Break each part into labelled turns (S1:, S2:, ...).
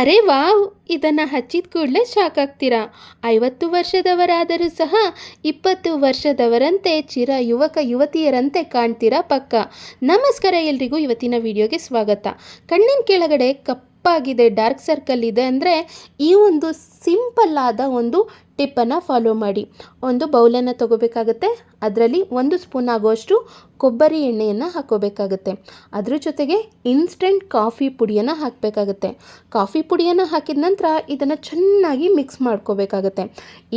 S1: ಅರೆ ವಾವ್! ಇದನ್ನು ಹಚ್ಚಿದ ಕೂಡಲೇ ಶಾಕ್ ಆಗ್ತೀರಾ. 50 ವರ್ಷದವರಾದರೂ ಸಹ 20 ವರ್ಷದವರಂತೆ ಚಿರ ಯುವಕ ಯುವತಿಯರಂತೆ ಕಾಣ್ತೀರಾ ಪಕ್ಕ. ನಮಸ್ಕಾರ ಎಲ್ರಿಗೂ, ಇವತ್ತಿನ ವಿಡಿಯೋಗೆ ಸ್ವಾಗತ. ಕಣ್ಣಿನ ಕೆಳಗಡೆ ಕಪ್ಪಾಗಿದೆ, ಡಾರ್ಕ್ ಸರ್ಕಲ್ ಇದೆ ಅಂದರೆ ಈ ಒಂದು ಸಿಂಪಲ್ ಆದ ಒಂದು ಟಿಪ್ಪನ್ನು ಫಾಲೋ ಮಾಡಿ. ಒಂದು ಬೌಲನ್ನು ತಗೋಬೇಕಾಗುತ್ತೆ. ಅದರಲ್ಲಿ 1 ಸ್ಪೂನ್ ಆಗುವಷ್ಟು ಕೊಬ್ಬರಿ ಎಣ್ಣೆಯನ್ನು ಹಾಕೋಬೇಕಾಗುತ್ತೆ. ಅದ್ರ ಜೊತೆಗೆ ಇನ್ಸ್ಟೆಂಟ್ ಕಾಫಿ ಪುಡಿಯನ್ನು ಹಾಕಬೇಕಾಗುತ್ತೆ. ಕಾಫಿ ಪುಡಿಯನ್ನು ಹಾಕಿದ ನಂತರ ಇದನ್ನು ಚೆನ್ನಾಗಿ ಮಿಕ್ಸ್ ಮಾಡ್ಕೋಬೇಕಾಗುತ್ತೆ.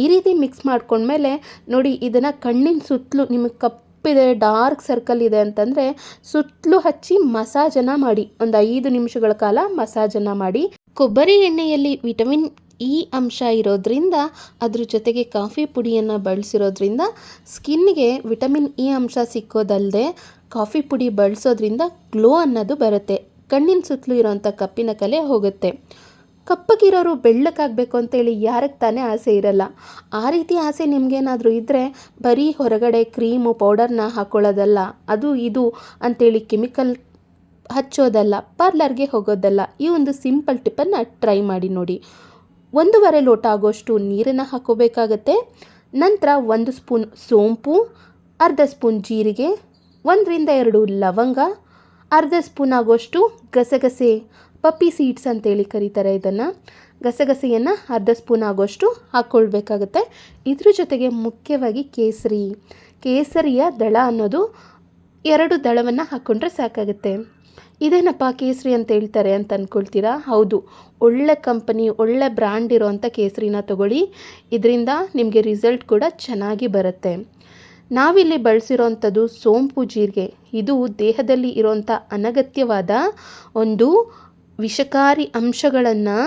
S1: ಈ ರೀತಿ ಮಿಕ್ಸ್ ಮಾಡ್ಕೊಂಡ್ಮೇಲೆ ನೋಡಿ, ಇದನ್ನು ಕಣ್ಣಿನ ಸುತ್ತಲೂ ನಿಮಗೆ ಕಪ್ಪಿದೆ, ಡಾರ್ಕ್ ಸರ್ಕಲ್ ಇದೆ ಅಂತಂದರೆ ಸುತ್ತಲೂ ಹಚ್ಚಿ ಮಸಾಜನ್ನು ಮಾಡಿ. ಒಂದು 5 ನಿಮಿಷಗಳ ಕಾಲ ಮಸಾಜನ್ನು ಮಾಡಿ. ಕೊಬ್ಬರಿ ಎಣ್ಣೆಯಲ್ಲಿ ವಿಟಮಿನ್ ಇ ಅಂಶ ಇರೋದ್ರಿಂದ, ಅದ್ರ ಜೊತೆಗೆ ಕಾಫಿ ಪುಡಿಯನ್ನು ಬಳಸಿರೋದ್ರಿಂದ ಸ್ಕಿನ್ಗೆ ವಿಟಮಿನ್ ಇ ಅಂಶ ಸಿಕ್ಕೋದಲ್ಲದೆ ಕಾಫಿ ಪುಡಿ ಬಳಸೋದ್ರಿಂದ ಗ್ಲೋ ಅನ್ನೋದು ಬರುತ್ತೆ. ಕಣ್ಣಿನ ಸುತ್ತಲೂ ಇರೋವಂಥ ಕಪ್ಪಿನ ಕಲೆ ಹೋಗುತ್ತೆ. ಕಪ್ಪಗಿರೋರು ಬೆಳ್ಳಕ್ಕಾಗಬೇಕು ಅಂತೇಳಿ ಯಾರಿಗೆ ತಾನೇ ಆಸೆ ಇರಲ್ಲ. ಆ ರೀತಿ ಆಸೆ ನಿಮಗೇನಾದರೂ ಇದ್ದರೆ ಬರೀ ಹೊರಗಡೆ ಕ್ರೀಮು ಪೌಡರ್ನ ಹಾಕ್ಕೊಳ್ಳೋದಲ್ಲ, ಅದು ಇದು ಅಂಥೇಳಿ ಕೆಮಿಕಲ್ ಹಚ್ಚೋದಲ್ಲ, ಪಾರ್ಲರ್ಗೆ ಹೋಗೋದಲ್ಲ. ಈ ಒಂದು ಸಿಂಪಲ್ ಟಿಪ್ಪನ್ನು ಟ್ರೈ ಮಾಡಿ ನೋಡಿ. 1.5 ಲೋಟ ಆಗೋಷ್ಟು ನೀರನ್ನು ಹಾಕೋಬೇಕಾಗತ್ತೆ. ನಂತರ 1 ಸ್ಪೂನ್ ಸೋಂಪು, ಅರ್ಧ ಸ್ಪೂನ್ ಜೀರಿಗೆ, 1ರಿಂದ 2 ಲವಂಗ, ಅರ್ಧ ಸ್ಪೂನ್ ಆಗೋಷ್ಟು ಗಸಗಸೆ, ಪಪ್ಪಿ ಸೀಡ್ಸ್ ಅಂತೇಳಿ ಕರೀತಾರೆ ಇದನ್ನು. ಗಸಗಸೆಯನ್ನು ಅರ್ಧ ಸ್ಪೂನ್ ಆಗೋಷ್ಟು ಹಾಕ್ಕೊಳ್ಬೇಕಾಗತ್ತೆ. ಇದ್ರ ಜೊತೆಗೆ ಮುಖ್ಯವಾಗಿ ಕೇಸರಿಯ ದಳ ಅನ್ನೋದು 2 ದಳವನ್ನು ಹಾಕ್ಕೊಂಡ್ರೆ ಸಾಕಾಗುತ್ತೆ. ಇದೇನಪ್ಪ ಕೇಸರಿ ಅಂತ ಹೇಳ್ತಾರೆ ಅಂತ ಅಂದ್ಕೊಳ್ತೀರಾ? ಹೌದು, ಒಳ್ಳೆ ಕಂಪನಿ, ಒಳ್ಳೆ ಬ್ರ್ಯಾಂಡ್ ಇರೋವಂಥ ಕೇಸರಿನ ತಗೊಳ್ಳಿ. ಇದರಿಂದ ನಿಮಗೆ ರಿಸಲ್ಟ್ ಕೂಡ ಚೆನ್ನಾಗಿ ಬರುತ್ತೆ. ನಾವಿಲ್ಲಿ ಬಳಸಿರೋವಂಥದ್ದು ಸೋಂಪು ಜೀರಿಗೆ. ಇದು ದೇಹದಲ್ಲಿ ಇರೋವಂಥ ಅನಗತ್ಯವಾದ ಒಂದು ವಿಷಕಾರಿ ಅಂಶಗಳನ್ನು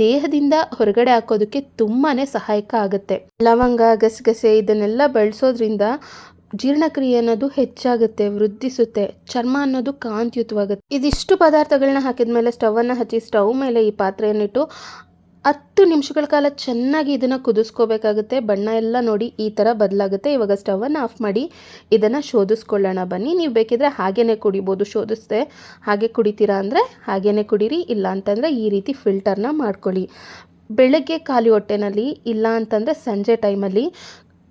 S1: ದೇಹದಿಂದ ಹೊರಗಡೆ ಹಾಕೋದಕ್ಕೆ ತುಂಬಾ ಸಹಾಯಕ ಆಗುತ್ತೆ. ಲವಂಗ, ಗಸಗಸೆ ಇದನ್ನೆಲ್ಲ ಬಳಸೋದ್ರಿಂದ ಜೀರ್ಣಕ್ರಿಯೆ ಅನ್ನೋದು ಹೆಚ್ಚಾಗುತ್ತೆ, ವೃದ್ಧಿಸುತ್ತೆ. ಚರ್ಮ ಅನ್ನೋದು ಕಾಂತಿಯುತವಾಗುತ್ತೆ. ಇದಿಷ್ಟು ಪದಾರ್ಥಗಳನ್ನ ಹಾಕಿದ ಮೇಲೆ ಸ್ಟವನ್ನು ಹಚ್ಚಿ, ಸ್ಟವ್ ಮೇಲೆ ಈ ಪಾತ್ರೆಯನ್ನಿಟ್ಟು 10 ನಿಮಿಷಗಳ ಕಾಲ ಚೆನ್ನಾಗಿ ಇದನ್ನು ಕುದಿಸ್ಕೋಬೇಕಾಗುತ್ತೆ. ಬಣ್ಣ ಎಲ್ಲ ನೋಡಿ ಈ ಥರ ಬದಲಾಗುತ್ತೆ. ಇವಾಗ ಸ್ಟವನ್ನು ಆಫ್ ಮಾಡಿ ಇದನ್ನು ಶೋಧಿಸ್ಕೊಳ್ಳೋಣ ಬನ್ನಿ. ನೀವು ಬೇಕಿದ್ರೆ ಹಾಗೇ ಕುಡಿಬೋದು. ಶೋಧಿಸ್ದೆ ಹಾಗೆ ಕುಡಿತೀರಾ ಅಂದರೆ ಹಾಗೇ ಕುಡೀರಿ, ಇಲ್ಲ ಅಂತಂದರೆ ಈ ರೀತಿ ಫಿಲ್ಟರ್ನ ಮಾಡ್ಕೊಳ್ಳಿ. ಬೆಳಗ್ಗೆ ಖಾಲಿ ಹೊಟ್ಟೆನಲ್ಲಿ, ಇಲ್ಲ ಅಂತಂದರೆ ಸಂಜೆ ಟೈಮಲ್ಲಿ,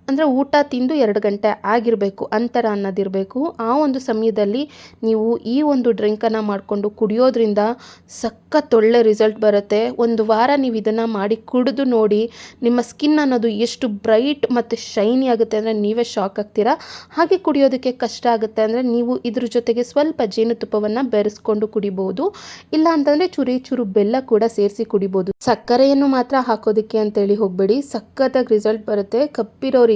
S1: ಅಂದರೆ ಊಟ ತಿಂದು 2 ಗಂಟೆ ಆಗಿರಬೇಕು, ಅಂತರ ಅನ್ನೋದಿರಬೇಕು. ಆ ಒಂದು ಸಮಯದಲ್ಲಿ ನೀವು ಈ ಒಂದು ಡ್ರಿಂಕನ್ನು ಮಾಡಿಕೊಂಡು ಕುಡಿಯೋದ್ರಿಂದ ಸಖತ್ ಒಳ್ಳೆ ರಿಸಲ್ಟ್ ಬರುತ್ತೆ. 1 ವಾರ ನೀವು ಇದನ್ನು ಮಾಡಿ ಕುಡಿದು ನೋಡಿ, ನಿಮ್ಮ ಸ್ಕಿನ್ ಅನ್ನೋದು ಎಷ್ಟು ಬ್ರೈಟ್ ಮತ್ತು ಶೈನಿ ಆಗುತ್ತೆ ಅಂದರೆ ನೀವೇ ಶಾಕ್ ಆಗ್ತೀರಾ. ಹಾಗೆ ಕುಡಿಯೋದಕ್ಕೆ ಕಷ್ಟ ಆಗುತ್ತೆ ಅಂದರೆ ನೀವು ಇದ್ರ ಜೊತೆಗೆ ಸ್ವಲ್ಪ ಜೇನುತುಪ್ಪವನ್ನು ಬೆರೆಸ್ಕೊಂಡು ಕುಡಿಬೋದು. ಇಲ್ಲ ಅಂತಂದರೆ ಚೂರು ಬೆಲ್ಲ ಕೂಡ ಸೇರಿಸಿ ಕುಡಿಬೋದು. ಸಕ್ಕರೆಯನ್ನು ಮಾತ್ರ ಹಾಕೋದಕ್ಕೆ ಅಂತೇಳಿ ಹೋಗಬೇಡಿ, ಸಖತ್ತಾಗಿ ರಿಸಲ್ಟ್ ಬರುತ್ತೆ. ಕಪ್ಪಿರೋರಿಗೆ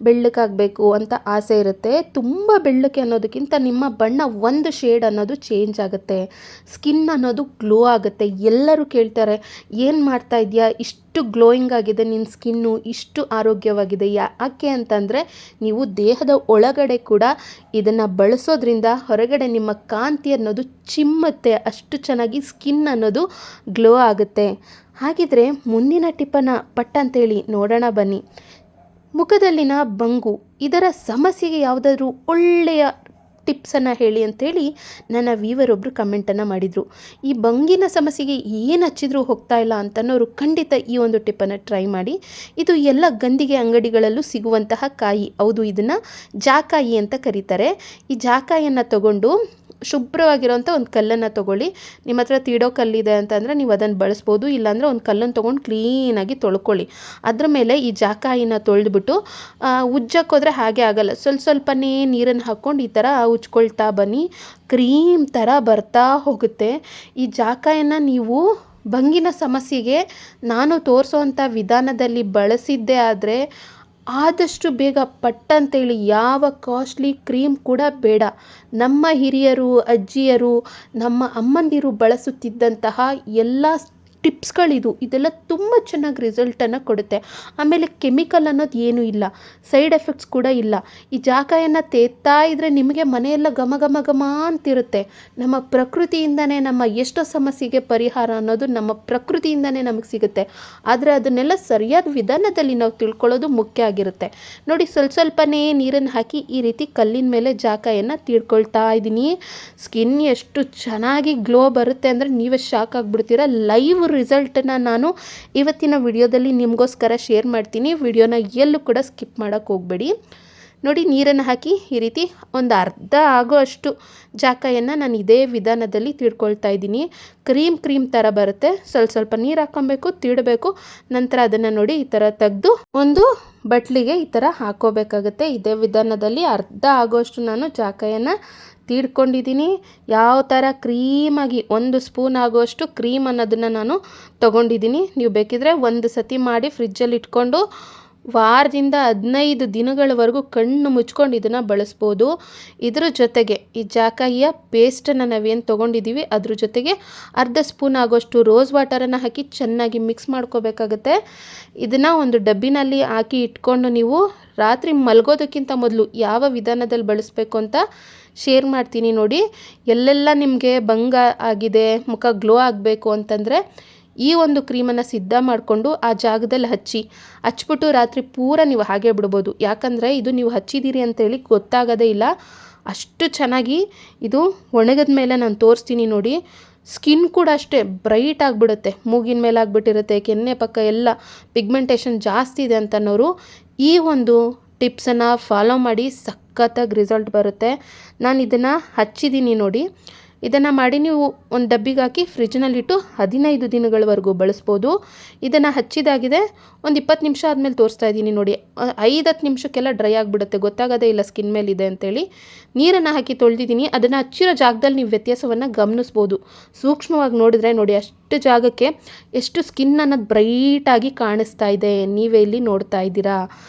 S1: ಬೆಳ್ಳಕ್ಕಾಗಬೇಕು ಅಂತ ಆಸೆ ಇರುತ್ತೆ. ತುಂಬ ಬೆಳ್ಳಕ್ಕೆ ಅನ್ನೋದಕ್ಕಿಂತ ನಿಮ್ಮ ಬಣ್ಣ 1 ಶೇಡ್ ಅನ್ನೋದು ಚೇಂಜ್ ಆಗುತ್ತೆ. ಸ್ಕಿನ್ ಅನ್ನೋದು ಗ್ಲೋ ಆಗುತ್ತೆ. ಎಲ್ಲರೂ ಕೇಳ್ತಾರೆ, ಏನು ಮಾಡ್ತಾ ಇದೆಯಾ, ಇಷ್ಟು ಗ್ಲೋಯಿಂಗ್ ಆಗಿದೆ ನಿನ್ನ ಸ್ಕಿನ್ನು, ಇಷ್ಟು ಆರೋಗ್ಯವಾಗಿದೆ. ಯಾಕೆ ಅಂತಂದರೆ ನೀವು ದೇಹದ ಒಳಗಡೆ ಕೂಡ ಇದನ್ನು ಬಳಸೋದ್ರಿಂದ ಹೊರಗಡೆ ನಿಮ್ಮ ಕಾಂತಿ ಅನ್ನೋದು ಚಿಮ್ಮುತ್ತೆ. ಅಷ್ಟು ಚೆನ್ನಾಗಿ ಸ್ಕಿನ್ ಅನ್ನೋದು ಗ್ಲೋ ಆಗುತ್ತೆ. ಹಾಗಿದ್ರೆ ಮುಂದಿನ ಟಿಪ್ಪನ್ನು ಪಟ್ಟಂತೇಳಿ ನೋಡೋಣ ಬನ್ನಿ. ಮುಖದಲ್ಲಿನ ಬಂಗು, ಇದರ ಸಮಸ್ಯೆಗೆ ಯಾವುದಾದ್ರೂ ಒಳ್ಳೆಯ ಟಿಪ್ಸನ್ನು ಹೇಳಿ ಅಂಥೇಳಿ ನನ್ನ ವ್ಯೂವರ್ ಒಬ್ಬರು ಕಮೆಂಟನ್ನು ಮಾಡಿದರು. ಈ ಬಂಗಿನ ಸಮಸ್ಯೆಗೆ ಏನು ಹಚ್ಚಿದ್ರೂ ಹೋಗ್ತಾ ಇಲ್ಲ ಅಂತನೋರು ಖಂಡಿತ ಈ ಒಂದು ಟಿಪ್ಪನ್ನು ಟ್ರೈ ಮಾಡಿ. ಇದು ಎಲ್ಲ ಗಂಧಿಗೆ ಅಂಗಡಿಗಳಲ್ಲೂ ಸಿಗುವಂತಹ ಕಾಯಿ. ಹೌದು, ಇದನ್ನು ಜಾಕಾಯಿ ಅಂತ ಕರೀತಾರೆ. ಈ ಜಾಕಾಯಿಯನ್ನು ತಗೊಂಡು ಶುಭ್ರವಾಗಿರೋಂಥ ಒಂದು ಕಲ್ಲನ್ನು ತೊಗೊಳ್ಳಿ. ನಿಮ್ಮ ಹತ್ರ ತೀಡೋ ಕಲ್ಲಿದೆ ಅಂತಂದರೆ ನೀವು ಅದನ್ನು ಬಳಸ್ಬೋದು. ಇಲ್ಲಾಂದರೆ ಒಂದು ಕಲ್ಲನ್ನು ತೊಗೊಂಡು ಕ್ಲೀನಾಗಿ ತೊಳ್ಕೊಳ್ಳಿ. ಅದ್ರ ಮೇಲೆ ಈ ಜಾಕಾಯಿನ ತೊಳೆದ್ಬಿಟ್ಟು ಉಜ್ಜಕ್ಕೋದ್ರೆ ಹಾಗೆ ಆಗಲ್ಲ, ಸ್ವಲ್ಪನೇ ನೀರನ್ನು ಹಾಕ್ಕೊಂಡು ಈ ಥರ ಉಜ್ಕೊಳ್ತಾ ಬನ್ನಿ. ಕ್ರೀಮ್ ಥರ ಬರ್ತಾ ಹೋಗುತ್ತೆ. ಈ ಜಾಕಾಯನ್ನು ನೀವು ಬಂಗಿನ ಸಮಸ್ಯೆಗೆ ನಾನು ತೋರಿಸೋವಂಥ ವಿಧಾನದಲ್ಲಿ ಬಳಸಿದ್ದೇ ಆದರೆ ಆದಷ್ಟು ಬೇಗ ಪಟ್ಟಂತೇಳಿ ಯಾವ ಕಾಸ್ಟ್ಲಿ ಕ್ರೀಮ್ ಕೂಡ ಬೇಡ. ನಮ್ಮ ಹಿರಿಯರು, ಅಜ್ಜಿಯರು, ನಮ್ಮ ಅಮ್ಮಂದಿರು ಬಳಸುತ್ತಿದ್ದಂತಹ ಎಲ್ಲ ಟಿಪ್ಸ್ಗಳಿದು. ಇದೆಲ್ಲ ತುಂಬ ಚೆನ್ನಾಗಿ ರಿಸಲ್ಟನ್ನು ಕೊಡುತ್ತೆ. ಆಮೇಲೆ ಕೆಮಿಕಲ್ ಅನ್ನೋದು ಏನೂ ಇಲ್ಲ, ಸೈಡ್ ಎಫೆಕ್ಟ್ಸ್ ಕೂಡ ಇಲ್ಲ. ಈ ಜಾಕಾಯನ್ನು ತೇತ್ತಾ ಇದ್ದರೆ ನಿಮಗೆ ಮನೆಯೆಲ್ಲ ಘಮ ಘಮ ಘಮ ಅಂತಿರುತ್ತೆ. ನಮ್ಮ ಪ್ರಕೃತಿಯಿಂದನೇ ನಮ್ಮ ಎಷ್ಟೋ ಸಮಸ್ಯೆಗೆ ಪರಿಹಾರ ಅನ್ನೋದು ನಮ್ಮ ಪ್ರಕೃತಿಯಿಂದನೇ ನಮಗೆ ಸಿಗುತ್ತೆ. ಆದರೆ ಅದನ್ನೆಲ್ಲ ಸರಿಯಾದ ವಿಧಾನದಲ್ಲಿ ನಾವು ತಿಳ್ಕೊಳ್ಳೋದು ಮುಖ್ಯ ಆಗಿರುತ್ತೆ. ನೋಡಿ, ಸ್ವಲ್ಪನೇ ನೀರನ್ನು ಹಾಕಿ ಈ ರೀತಿ ಕಲ್ಲಿನ ಮೇಲೆ ಜಾಕಾಯನ್ನು ತೀಡ್ಕೊಳ್ತಾ ಇದ್ದೀನಿ. ಸ್ಕಿನ್ ಎಷ್ಟು ಚೆನ್ನಾಗಿ ಗ್ಲೋ ಬರುತ್ತೆ ಅಂದರೆ ನೀವೇ ಶಾಕ್ ಆಗಿಬಿಡ್ತೀರ. ಲೈವ್ ರಿಸಲ್ಟನ್ನು ನಾನು ಇವತ್ತಿನ ವಿಡಿಯೋದಲ್ಲಿ ನಿಮಗೋಸ್ಕರ ಶೇರ್ ಮಾಡ್ತೀನಿ. ವಿಡಿಯೋನ ಎಲ್ಲೂ ಕೂಡ ಸ್ಕಿಪ್ ಮಾಡೋಕ್ಕೆ ಹೋಗಬೇಡಿ. ನೋಡಿ, ನೀರನ್ನು ಹಾಕಿ ಈ ರೀತಿ ಒಂದು ಅರ್ಧ ಆಗೋ ಅಷ್ಟು ಜಾಕಾಯನ್ನು ನಾನು ಇದೇ ವಿಧಾನದಲ್ಲಿ ತೀಡ್ಕೊಳ್ತಾ ಇದ್ದೀನಿ. ಕ್ರೀಮ್ ಥರ ಬರುತ್ತೆ. ಸ್ವಲ್ಪ ನೀರು ಹಾಕ್ಕೊಬೇಕು, ತೀಡಬೇಕು. ನಂತರ ಅದನ್ನು ನೋಡಿ ಈ ಥರ ತೆಗೆದು ಒಂದು ಬಟ್ಲಿಗೆ ಈ ಥರ ಹಾಕೋಬೇಕಾಗುತ್ತೆ. ಇದೇ ವಿಧಾನದಲ್ಲಿ ಅರ್ಧ ಆಗೋಷ್ಟು ನಾನು ಜಾಕಾಯನ್ನು ತೀಡ್ಕೊಂಡಿದ್ದೀನಿ. ಯಾವ ಥರ ಕ್ರೀಮಾಗಿ 1 ಸ್ಪೂನ್ ಆಗೋಷ್ಟು ಕ್ರೀಮ್ ಅನ್ನೋದನ್ನು ನಾನು ತೊಗೊಂಡಿದ್ದೀನಿ. ನೀವು ಬೇಕಿದ್ರೆ ಒಂದು ಸತಿ ಮಾಡಿ ಫ್ರಿಜ್ಜಲ್ಲಿ ಇಟ್ಕೊಂಡು ವಾರದಿಂದ 15 ದಿನಗಳವರೆಗೂ ಕಣ್ಣು ಮುಚ್ಕೊಂಡು ಇದನ್ನು ಬಳಸ್ಬೋದು. ಇದ್ರ ಜೊತೆಗೆ ಈ ಜಾಕಾಯಿಯ ಪೇಸ್ಟನ್ನು ನಾವೇನು ತೊಗೊಂಡಿದ್ದೀವಿ ಅದ್ರ ಜೊತೆಗೆ ಅರ್ಧ ಸ್ಪೂನ್ ಆಗೋಷ್ಟು ರೋಸ್ ವಾಟರನ್ನು ಹಾಕಿ ಚೆನ್ನಾಗಿ ಮಿಕ್ಸ್ ಮಾಡ್ಕೋಬೇಕಾಗತ್ತೆ. ಇದನ್ನು ಒಂದು ಡಬ್ಬಿನಲ್ಲಿ ಹಾಕಿ ಇಟ್ಕೊಂಡು ನೀವು ರಾತ್ರಿ ಮಲಗೋದಕ್ಕಿಂತ ಮೊದಲು ಯಾವ ವಿಧಾನದಲ್ಲಿ ಬಳಸಬೇಕು ಅಂತ ಶೇರ್ ಮಾಡ್ತೀನಿ ನೋಡಿ. ಎಲ್ಲೆಲ್ಲ ನಿಮಗೆ ಭಂಗ ಆಗಿದೆ, ಮುಖ ಗ್ಲೋ ಆಗಬೇಕು ಅಂತಂದರೆ ಈ ಒಂದು ಕ್ರೀಮನ್ನು ಸಿದ್ಧ ಮಾಡಿಕೊಂಡು ಆ ಜಾಗದಲ್ಲಿ ಹಚ್ಬಿಟ್ಟು ರಾತ್ರಿ ಪೂರ ನೀವು ಹಾಗೆ ಬಿಡ್ಬೋದು. ಯಾಕಂದರೆ ಇದು ನೀವು ಹಚ್ಚಿದ್ದೀರಿ ಅಂತೇಳಿ ಗೊತ್ತಾಗೋದೇ ಇಲ್ಲ. ಅಷ್ಟು ಚೆನ್ನಾಗಿ ಇದು ಒಣಗಿದ ಮೇಲೆ ನಾನು ತೋರಿಸ್ತೀನಿ ನೋಡಿ. ಸ್ಕಿನ್ ಕೂಡ ಅಷ್ಟೇ ಬ್ರೈಟ್ ಆಗಿಬಿಡುತ್ತೆ. ಮೂಗಿನ ಮೇಲೆ ಆಗಿಬಿಟ್ಟಿರುತ್ತೆ, ಕೆನ್ನೆ ಪಕ್ಕ ಎಲ್ಲ ಪಿಗ್ಮೆಂಟೇಷನ್ ಜಾಸ್ತಿ ಇದೆ ಅಂತನೋರು ಈ ಒಂದು ಟಿಪ್ಸನ್ನು ಫಾಲೋ ಮಾಡಿ ಸಖತ್ತಾಗಿ ರಿಸಲ್ಟ್ ಬರುತ್ತೆ. ನಾನು ಇದನ್ನು ಹಚ್ಚಿದ್ದೀನಿ ನೋಡಿ. ಇದನ್ನು ಮಾಡಿ ನೀವು ಒಂದು ಡಬ್ಬಿಗೆ ಹಾಕಿ ಫ್ರಿಜ್ನಲ್ಲಿಟ್ಟು 15 ದಿನಗಳವರೆಗೂ ಬಳಸ್ಬೋದು. ಇದನ್ನು ಹಚ್ಚಿದಾಗಿದೆ ಒಂದು 20 ನಿಮಿಷ ಆದಮೇಲೆ ತೋರಿಸ್ತಾ ಇದ್ದೀನಿ ನೋಡಿ. 5-10 ನಿಮಿಷಕ್ಕೆಲ್ಲ ಡ್ರೈ ಆಗಿಬಿಡುತ್ತೆ, ಗೊತ್ತಾಗೋದೇ ಇಲ್ಲ ಸ್ಕಿನ್ ಮೇಲಿದೆ ಅಂತೇಳಿ. ನೀರನ್ನು ಹಾಕಿ ತೊಳೆದಿದ್ದೀನಿ. ಅದನ್ನು ಹಚ್ಚಿರೋ ಜಾಗದಲ್ಲಿ ನೀವು ವ್ಯತ್ಯಾಸವನ್ನು ಗಮನಿಸ್ಬೋದು. ಸೂಕ್ಷ್ಮವಾಗಿ ನೋಡಿದ್ರೆ ನೋಡಿ, ಅಷ್ಟು ಜಾಗಕ್ಕೆ ಎಷ್ಟು ಸ್ಕಿನ್ ಅನ್ನೋದು ಬ್ರೈಟಾಗಿ ಕಾಣಿಸ್ತಾ ಇದೆ. ನೀವೇ ಇಲ್ಲಿ ನೋಡ್ತಾ ಇದ್ದೀರಾ.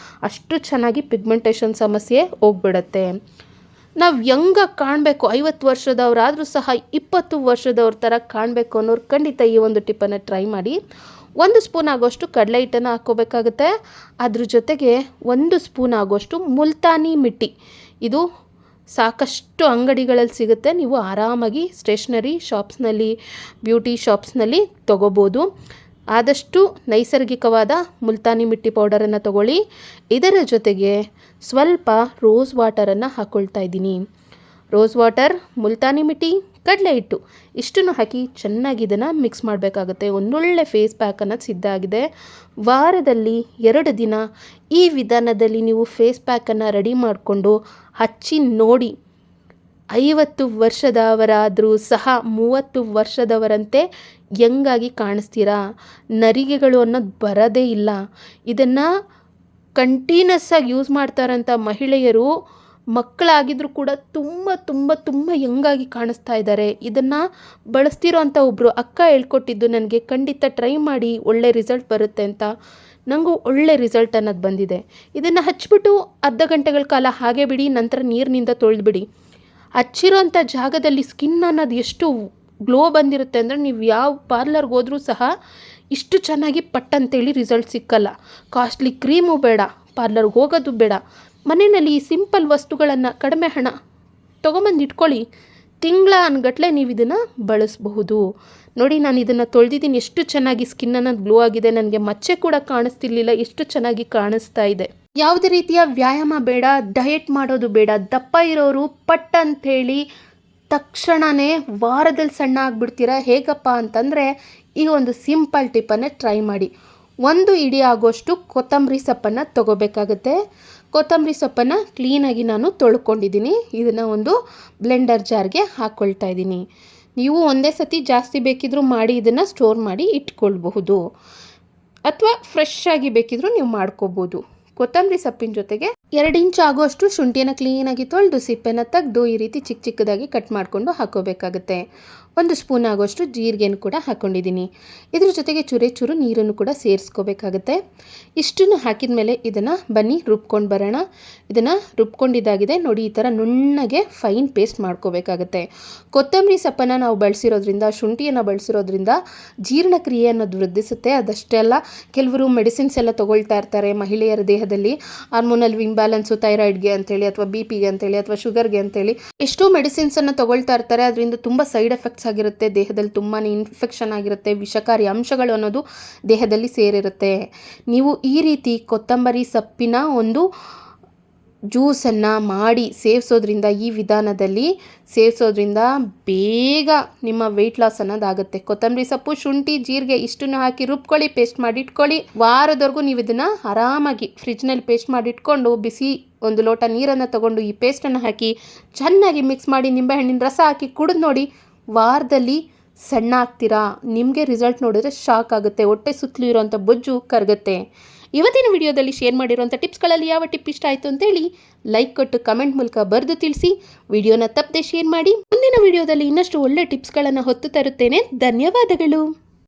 S1: ಅಷ್ಟು ಚೆನ್ನಾಗಿ ಪಿಗ್ಮೆಂಟೇಷನ್ ಸಮಸ್ಯೆ ಹೋಗ್ಬಿಡತ್ತೆ. ನಾವು ಯಂಗಾಗಿ ಕಾಣಬೇಕು, 50 ವರ್ಷದವರಾದರೂ ಸಹ 20 ವರ್ಷದವ್ರ ಥರ ಕಾಣಬೇಕು ಅನ್ನೋರು ಖಂಡಿತ ಈ ಒಂದು ಟಿಪ್ಪನ್ನು ಟ್ರೈ ಮಾಡಿ. 1 ಸ್ಪೂನ್ ಆಗೋಷ್ಟು ಕಡಲೆ ಹಿಟ್ಟನ್ನು ಹಾಕ್ಕೋಬೇಕಾಗುತ್ತೆ. ಅದ್ರ ಜೊತೆಗೆ 1 ಸ್ಪೂನ್ ಆಗೋಷ್ಟು ಮುಲ್ತಾನಿ ಮಿಟ್ಟಿ. ಇದು ಸಾಕಷ್ಟು ಅಂಗಡಿಗಳಲ್ಲಿ ಸಿಗುತ್ತೆ. ನೀವು ಆರಾಮಾಗಿ ಸ್ಟೇಷ್ನರಿ ಶಾಪ್ಸ್ನಲ್ಲಿ, ಬ್ಯೂಟಿ ಶಾಪ್ಸ್ನಲ್ಲಿ ತೊಗೋಬೋದು. ಆದಷ್ಟು ನೈಸರ್ಗಿಕವಾದ ಮುಲ್ತಾನಿ ಮಿಟ್ಟಿ ಪೌಡರನ್ನು ತಗೊಳ್ಳಿ. ಇದರ ಜೊತೆಗೆ ಸ್ವಲ್ಪ ರೋಸ್ ವಾಟರನ್ನು ಹಾಕ್ಕೊಳ್ತಾ ಇದ್ದೀನಿ. ರೋಸ್ ವಾಟರ್, ಮುಲ್ತಾನಿ ಮಿಟ್ಟಿ, ಕಡಲೆ ಹಿಟ್ಟು ಇಷ್ಟನ್ನು ಹಾಕಿ ಚೆನ್ನಾಗಿ ಇದನ್ನು ಮಿಕ್ಸ್ ಮಾಡಬೇಕಾಗುತ್ತೆ. ಒಂದೊಳ್ಳೆ ಫೇಸ್ ಪ್ಯಾಕ್ ಅನ್ನೋದು ಸಿದ್ಧ ಆಗಿದೆ. ವಾರದಲ್ಲಿ 2 ದಿನ ಈ ವಿಧಾನದಲ್ಲಿ ನೀವು ಫೇಸ್ ಪ್ಯಾಕನ್ನು ರೆಡಿ ಮಾಡಿಕೊಂಡು ಹಚ್ಚಿ ನೋಡಿ. 50 ವರ್ಷದವರಾದರೂ ಸಹ 30 ವರ್ಷದವರಂತೆ ಯಂಗಾಗಿ ಕಾಣಿಸ್ತೀರಾ. ನರಿಗೆಗಳು ಅನ್ನೋದು ಬರೋದೇ ಇಲ್ಲ. ಇದನ್ನು ಕಂಟಿನ್ಯೂಸ್ ಆಗಿ ಯೂಸ್ ಮಾಡ್ತಾರಂಥ ಮಹಿಳೆಯರು ಮಕ್ಕಳಾಗಿದ್ದರೂ ಕೂಡ ತುಂಬ ಯಂಗಾಗಿ ಕಾಣಿಸ್ತಾ ಇದ್ದಾರೆ. ಇದನ್ನು ಬಳಸ್ತಿರೋ ಅಂಥ ಒಬ್ಬರು ಅಕ್ಕ ಹೇಳ್ಕೊಟ್ಟಿದ್ದು ನನಗೆ. ಖಂಡಿತ ಟ್ರೈ ಮಾಡಿ, ಒಳ್ಳೆ ರಿಸಲ್ಟ್ ಬರುತ್ತೆ ಅಂತ. ನನಗೂ ಒಳ್ಳೆ ರಿಸಲ್ಟ್ ಅನ್ನೋದು ಬಂದಿದೆ. ಇದನ್ನು ಹಚ್ಬಿಟ್ಟು ಅರ್ಧ ಗಂಟೆಗಳ ಕಾಲ ಹಾಗೆ ಬಿಡಿ, ನಂತರ ನೀರಿನಿಂದ ತೊಳೆದ್ಬಿಡಿ. ಹಚ್ಚಿರೋಂಥ ಜಾಗದಲ್ಲಿ ಸ್ಕಿನ್ ಅನ್ನೋದು ಎಷ್ಟು ಗ್ಲೋ ಬಂದಿರುತ್ತೆ ಅಂದರೆ ನೀವು ಯಾವ ಪಾರ್ಲರ್ಗೆ ಹೋದರೂ ಸಹ ಇಷ್ಟು ಚೆನ್ನಾಗಿ ಪಟ್ಟಂತೇಳಿ ರಿಸಲ್ಟ್ ಸಿಕ್ಕಲ್ಲ. ಕಾಸ್ಟ್ಲಿ ಕ್ರೀಮು ಬೇಡ, ಪಾರ್ಲರ್ಗೆ ಹೋಗೋದು ಬೇಡ. ಮನೆಯಲ್ಲಿ ಈ ಸಿಂಪಲ್ ವಸ್ತುಗಳನ್ನು ಕಡಿಮೆ ಹಣ ತೊಗೊಂಬಂದು ಇಟ್ಕೊಳ್ಳಿ. ತಿಂಗಳ ಅನ್ಗಟ್ಲೆ ನೀವು ಇದನ್ನು ಬಳಸಬಹುದು. ನೋಡಿ, ನಾನು ಇದನ್ನು ತೊಳೆದಿದ್ದೀನಿ. ಎಷ್ಟು ಚೆನ್ನಾಗಿ ಸ್ಕಿನ್ ಅನ್ನೋದು ಗ್ಲೋ ಆಗಿದೆ. ನನಗೆ ಮಚ್ಚೆ ಕೂಡ ಕಾಣಿಸ್ತಿರ್ಲಿಲ್ಲ, ಎಷ್ಟು ಚೆನ್ನಾಗಿ ಕಾಣಿಸ್ತಾ ಇದೆ. ಯಾವುದೇ ರೀತಿಯ ವ್ಯಾಯಾಮ ಬೇಡ, ಡಯಟ್ ಮಾಡೋದು ಬೇಡ. ದಪ್ಪ ಇರೋರು ಪಟ್ ಅಂಥೇಳಿ ತಕ್ಷಣವೇ ವಾರದಲ್ಲಿ ಸಣ್ಣ ಆಗಿಬಿಡ್ತೀರಾ. ಹೇಗಪ್ಪ ಅಂತಂದರೆ ಈ ಒಂದು ಸಿಂಪಲ್ ಟಿಪ್ಪನ್ನು ಟ್ರೈ ಮಾಡಿ. 1 ಇಡಿ ಆಗೋಷ್ಟು ಕೊತ್ತಂಬರಿ ಸೊಪ್ಪನ್ನು ತೊಗೋಬೇಕಾಗುತ್ತೆ. ಕೊತ್ತಂಬರಿ ಸೊಪ್ಪನ್ನು ಕ್ಲೀನಾಗಿ ನಾನು ತೊಳ್ಕೊಂಡಿದ್ದೀನಿ. ಇದನ್ನು ಒಂದು ಬ್ಲೆಂಡರ್ ಜಾರ್ಗೆ ಹಾಕ್ಕೊಳ್ತಾ ಇದ್ದೀನಿ. ನೀವು ಒಂದೇ ಸತಿ ಜಾಸ್ತಿ ಬೇಕಿದ್ರೂ ಮಾಡಿ ಇದನ್ನು ಸ್ಟೋರ್ ಮಾಡಿ ಇಟ್ಕೊಳ್ಬಹುದು, ಅಥವಾ ಫ್ರೆಶ್ ಆಗಿ ಬೇಕಿದ್ರೂ ನೀವು ಮಾಡ್ಕೋಬೋದು. ಕೊತ್ತಂಬರಿ ಸೊಪ್ಪಿನ ಜೊತೆಗೆ 2 ಇಂಚ್ ಆಗೋಷ್ಟು ಶುಂಠಿಯನ್ನು ಕ್ಲೀನಾಗಿ ತೊಳೆದು ಸಿಪ್ಪೆನ ತೆಗೆದು ಈ ರೀತಿ ಚಿಕ್ಕದಾಗಿ ಕಟ್ ಮಾಡಿಕೊಂಡು ಹಾಕೋಬೇಕಾಗುತ್ತೆ. 1 ಸ್ಪೂನ್ ಆಗೋಷ್ಟು ಜೀರಿಗೆಯನ್ನು ಕೂಡ ಹಾಕ್ಕೊಂಡಿದ್ದೀನಿ. ಇದ್ರ ಜೊತೆಗೆ ಚೂರು ನೀರನ್ನು ಕೂಡ ಸೇರಿಸ್ಕೋಬೇಕಾಗುತ್ತೆ. ಇಷ್ಟನ್ನು ಹಾಕಿದ ಮೇಲೆ ಇದನ್ನು ಬನ್ನಿ ರುಬ್ಕೊಂಡು ಬರೋಣ. ಇದನ್ನು ರುಬ್ಕೊಂಡಿದ್ದಾಗಿದೆ ನೋಡಿ. ಈ ಥರ ನುಣ್ಣಗೆ ಫೈನ್ ಪೇಸ್ಟ್ ಮಾಡ್ಕೋಬೇಕಾಗುತ್ತೆ. ಕೊತ್ತಂಬರಿ ಸೊಪ್ಪನ್ನು ನಾವು ಬಳಸಿರೋದ್ರಿಂದ, ಶುಂಠಿಯನ್ನು ಬಳಸಿರೋದ್ರಿಂದ ಜೀರ್ಣಕ್ರಿಯೆ ಅನ್ನೋದು ವೃದ್ಧಿಸುತ್ತೆ. ಅದಷ್ಟೇ ಅಲ್ಲ, ಕೆಲವರು ಮೆಡಿಸಿನ್ಸ್ ಎಲ್ಲ ತೊಗೊಳ್ತಾ ಇರ್ತಾರೆ. ಮಹಿಳೆಯರ ದೇಹದಲ್ಲಿ ಹಾರ್ಮೋನಲ್ ಇಂಬ್ಯಾಲೆನ್ಸು, ಥೈರಾಯ್ಡ್ಗೆ ಅಂತೇಳಿ, ಅಥವಾ BP ಗೆ ಅಂತೇಳಿ, ಅಥವಾ ಶುಗರ್ಗೆ ಅಂತೇಳಿ ಎಷ್ಟೋ ಮೆಡಿಸಿನ್ಸನ್ನು ತೊಗೊಳ್ತಾ ಇರ್ತಾರೆ. ಅದರಿಂದ ತುಂಬ ಸೈಡ್ ಎಫೆಕ್ಟ್ಸ್ ಆಗಿರುತ್ತೆ. ದೇಹದಲ್ಲಿ ತುಂಬಾ ಇನ್ಫೆಕ್ಷನ್ ಆಗಿರುತ್ತೆ. ವಿಷಕಾರಿ ಅಂಶಗಳು ಅನ್ನೋದು ದೇಹದಲ್ಲಿ ಸೇರಿರುತ್ತೆ. ನೀವು ಈ ರೀತಿ ಕೊತ್ತಂಬರಿ ಸೊಪ್ಪಿನ ಒಂದು ಜ್ಯೂಸನ್ನು ಮಾಡಿ ಸೇವಿಸೋದ್ರಿಂದ, ಈ ವಿಧಾನದಲ್ಲಿ ಸೇವಿಸೋದ್ರಿಂದ ಬೇಗ ನಿಮ್ಮ ವೆಯ್ಟ್ ಲಾಸ್ ಅನ್ನೋದಾಗುತ್ತೆ. ಕೊತ್ತಂಬರಿ ಸೊಪ್ಪು, ಶುಂಠಿ, ಜೀರಿಗೆ ಇಷ್ಟನ್ನು ಹಾಕಿ ರುಬ್ಕೊಳ್ಳಿ, ಪೇಸ್ಟ್ ಮಾಡಿ ಇಟ್ಕೊಳ್ಳಿ. ವಾರದವರೆಗೂ ನೀವು ಇದನ್ನು ಆರಾಮಾಗಿ ಫ್ರಿಜ್ನಲ್ಲಿ ಪೇಸ್ಟ್ ಮಾಡಿ ಇಟ್ಕೊಂಡು ಬಿಸಿ 1 ಲೋಟ ನೀರನ್ನು ತಗೊಂಡು ಈ ಪೇಸ್ಟನ್ನು ಹಾಕಿ ಚೆನ್ನಾಗಿ ಮಿಕ್ಸ್ ಮಾಡಿ ನಿಂಬೆಹಣ್ಣಿನ ರಸ ಹಾಕಿ ಕುಡಿದು ನೋಡಿ. ವಾರದಲ್ಲಿ ಸಣ್ಣ ಆಗ್ತೀರಾ. ನಿಮಗೆ ರಿಸಲ್ಟ್ ನೋಡಿದ್ರೆ ಶಾಕ್ ಆಗುತ್ತೆ. ಹೊಟ್ಟೆ ಸುತ್ತಲೂ ಇರೋಂಥ ಬೊಜ್ಜು ಕರಗುತ್ತೆ. ಇವತ್ತಿನ ವಿಡಿಯೋದಲ್ಲಿ ಶೇರ್ ಮಾಡಿರೋಂಥ ಟಿಪ್ಸ್ಗಳಲ್ಲಿ ಯಾವ ಟಿಪ್ ಇಷ್ಟ ಆಯಿತು ಅಂತೇಳಿ ಲೈಕ್ ಕೊಟ್ಟು ಕಮೆಂಟ್ ಮೂಲಕ ಬರೆದು ತಿಳಿಸಿ. ವಿಡಿಯೋನ ತಪ್ಪದೆ ಶೇರ್ ಮಾಡಿ. ಮುಂದಿನ ವಿಡಿಯೋದಲ್ಲಿ ಇನ್ನಷ್ಟು ಒಳ್ಳೆ ಟಿಪ್ಸ್ಗಳನ್ನು ಹೊತ್ತು ತರುತ್ತೇನೆ. ಧನ್ಯವಾದಗಳು.